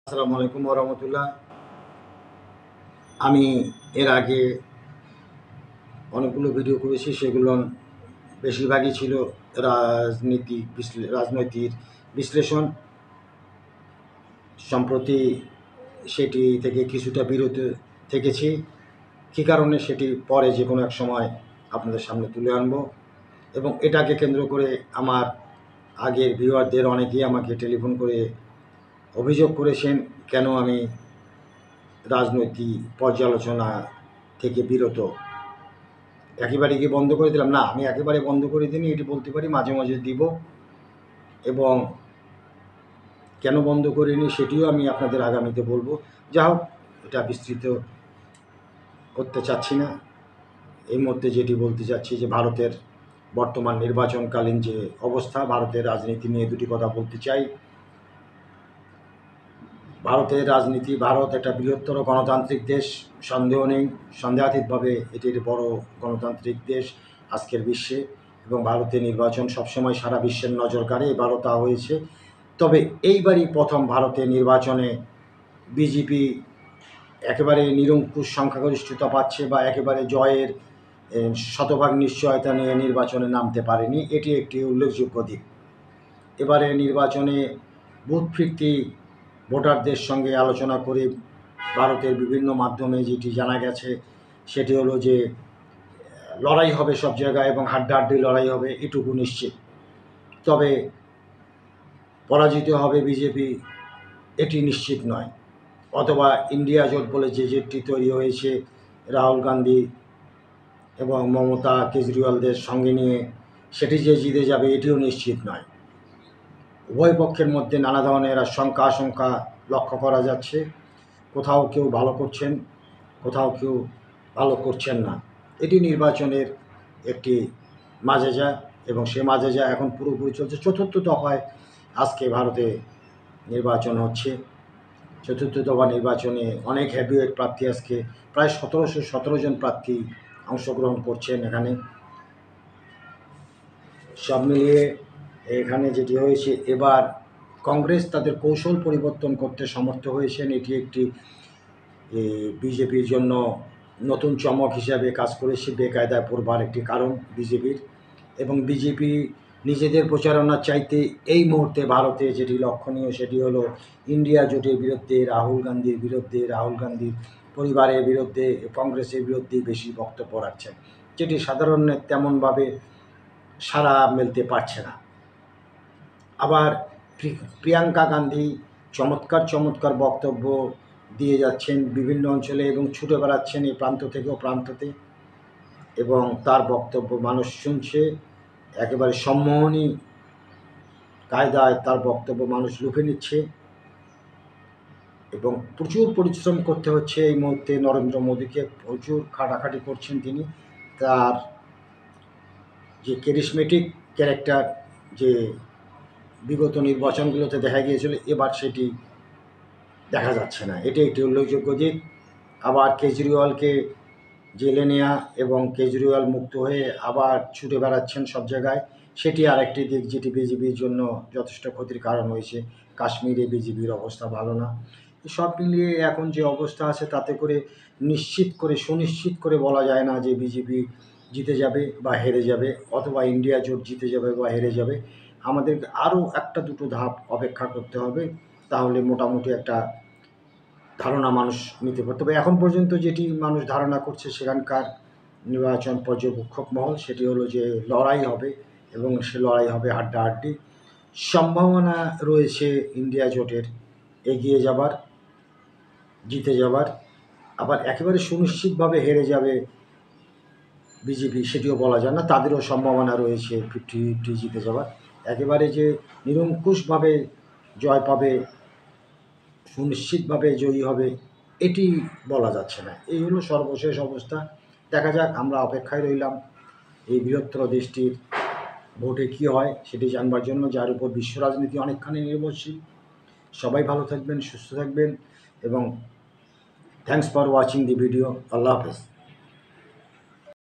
আসসালামু আলাইকুম ওয়া রাহমাতুল্লাহ। আমি এর আগে অনেকগুলো ভিডিও করেছি, সেগুলো বেশিরভাগই ছিল রাজনৈতিক বিশ্লেষণ। সম্প্রতি সেটি থেকে কিছুটা বিরত থেকেছি। কী কারণে সেটি পরে যে কোনো এক সময় আপনাদের সামনে তুলে আনব। এবং এটাকে কেন্দ্র করে আমার আগের ভিউয়ারদের অনেকেই আমাকে টেলিফোন করে অভিযোগ করেছেন কেন আমি রাজনৈতিক পর্যালোচনা থেকে বিরত। একেবারে কি বন্ধ করে দিলাম? না, আমি একেবারে বন্ধ করে দিইনি, এটি বলতে পারি। মাঝে মাঝে দিব, এবং কেন বন্ধ করিনি সেটিও আমি আপনাদের আগামীতে বলবো। যা হোক, এটা বিস্তৃত করতে চাচ্ছি না। এই মুহূর্তে যেটি বলতে চাচ্ছি যে ভারতের বর্তমান নির্বাচনকালীন যে অবস্থা, ভারতের রাজনীতি নিয়ে দুটি কথা বলতে চাই। ভারতের রাজনীতি, ভারত একটা বৃহত্তর গণতান্ত্রিক দেশ, সন্দেহ নেই। সন্দেহাতীতভাবে এটির বড় গণতান্ত্রিক দেশ আজকের বিশ্বে, এবং ভারতের নির্বাচন সবসময় সারা বিশ্বের নজর কাড়ে। এবারও তা হয়েছে। তবে এইবারই প্রথম ভারতের নির্বাচনে বিজেপি একেবারে নিরঙ্কুশ সংখ্যাগরিষ্ঠতা পাচ্ছে বা একেবারে জয়ের শতভাগ নিশ্চয়তা নিয়ে নির্বাচনে নামতে পারেনি। এটি একটি উল্লেখযোগ্য দিক। এবারে নির্বাচনে বুথভিত্তি ভোটারদের সঙ্গে আলোচনা করে ভারতের বিভিন্ন মাধ্যমে যেটি জানা গেছে সেটি হলো যে লড়াই হবে সব জায়গায় এবং হাড্ডাহাড্ডি লড়াই হবে, এটুকু নিশ্চিত। তবে পরাজিত হবে বিজেপি, এটি নিশ্চিত নয়। অথবা ইন্ডিয়া জোট বলে যে জোটটি তৈরি হয়েছে রাহুল গান্ধী এবং মমতা কেজরিওয়ালদের সঙ্গে নিয়ে, সেটি যে জিতে যাবে এটিও নিশ্চিত নয়। উভয় পক্ষের মধ্যে নানা ধরনের আশঙ্কা লক্ষ্য করা যাচ্ছে। কোথাও কেউ ভালো করছেন, কোথাও কেউ ভালো করছেন না। এটি নির্বাচনের একটি মাজেজা, এবং সে মাজেজা এখন পুরোপুরি চলছে। চতুর্থ দফায় আজকে ভারতে নির্বাচন হচ্ছে। চতুর্থ দফা নির্বাচনে অনেক হেভিওয়েট প্রার্থী, আজকে প্রায় 1717 জন প্রার্থী অংশগ্রহণ করছেন এখানে। সব মিলিয়ে এখানে যেটি হয়েছে, এবার কংগ্রেস তাদের কৌশল পরিবর্তন করতে সমর্থ হয়েছেন। এটি একটি বিজেপির জন্য নতুন চমক হিসাবে কাজ করেছে, বেকায়দায় পড়বার একটি কারণ বিজেপির। এবং বিজেপি নিজেদের প্রচারণার চাইতে এই মুহূর্তে ভারতে যেটি লক্ষণীয় সেটি হলো ইন্ডিয়া জোটের বিরুদ্ধে, রাহুল গান্ধীর বিরুদ্ধে, রাহুল গান্ধীর পরিবারের বিরুদ্ধে, কংগ্রেসের বিরুদ্ধে বেশি বক্তব্য রাখছেন, যেটি সাধারণের তেমনভাবে সাড়া মেলতে পারছে না। আবার প্রিয়াঙ্কা গান্ধী চমৎকার বক্তব্য দিয়ে যাচ্ছেন বিভিন্ন অঞ্চলে এবং ছুটে বেড়াচ্ছেন এই প্রান্ত থেকে ও প্রান্ততে, এবং তার বক্তব্য মানুষ শুনছে। একেবারে সম্মোহনী কায়দায় তার বক্তব্য মানুষ লুফে নিচ্ছে, এবং প্রচুর পরিশ্রম করতে হচ্ছে এই মুহূর্তে নরেন্দ্র মোদীকে। প্রচুর খাটাখাটি করছেন তিনি। তার যে ক্যারিসমেটিক ক্যারেক্টার যে বিগত নির্বাচনগুলোতে দেখা গিয়েছিল, এবার সেটি দেখা যাচ্ছে না। এটি একটি উল্লেখযোগ্য দিক। আবার কেজরিওয়ালকে জেলে নেওয়া এবং কেজরিওয়াল মুক্ত হয়ে আবার ছুটে বেড়াচ্ছেন সব জায়গায়, সেটি আরেকটি দিক যেটি বিজেপির জন্য যথেষ্ট ক্ষতির কারণ হয়েছে। কাশ্মীরে বিজেপির অবস্থা ভালো না। সব মিলিয়ে এখন যে অবস্থা আছে তাতে করে সুনিশ্চিত করে বলা যায় না যে বিজেপি জিতে যাবে বা হেরে যাবে, অথবা ইন্ডিয়া জোট জিতে যাবে বা হেরে যাবে। আমাদের আরও একটা দুটো ধাপ অপেক্ষা করতে হবে, তাহলে মোটামুটি একটা ধারণা মানুষ নিতে পারে। তবে এখন পর্যন্ত যেটি মানুষ ধারণা করছে সেখানকার নির্বাচন পর্যবেক্ষক মহল, সেটি হলো যে লড়াই হবে, এবং সে লড়াই হবে হাড্ডাহাড্ডি। সম্ভাবনা রয়েছে ইন্ডিয়া জোটের এগিয়ে যাবার, জিতে যাবার। আবার একেবারে সুনিশ্চিতভাবে হেরে যাবে বিজেপি সেটিও বলা যায় না, তাদেরও সম্ভাবনা রয়েছে 50-50 জিতে যাবার। একেবারে যে নিরঙ্কুশভাবে জয় পাবে, সুনিশ্চিতভাবে জয়ী হবে, এটি বলা যাচ্ছে না। এই হলো সর্বশেষ অবস্থা। দেখা যাক, আমরা অপেক্ষায় রইলাম এই বৃহত্তর দেশটির ভোটে কী হয় সেটি জানবার জন্য, যার উপর বিশ্ব রাজনীতি অনেকখানি নির্ভরশীল। সবাই ভালো থাকবেন, সুস্থ থাকবেন, এবং thanks for watching the video. আল্লাহ হাফেজ।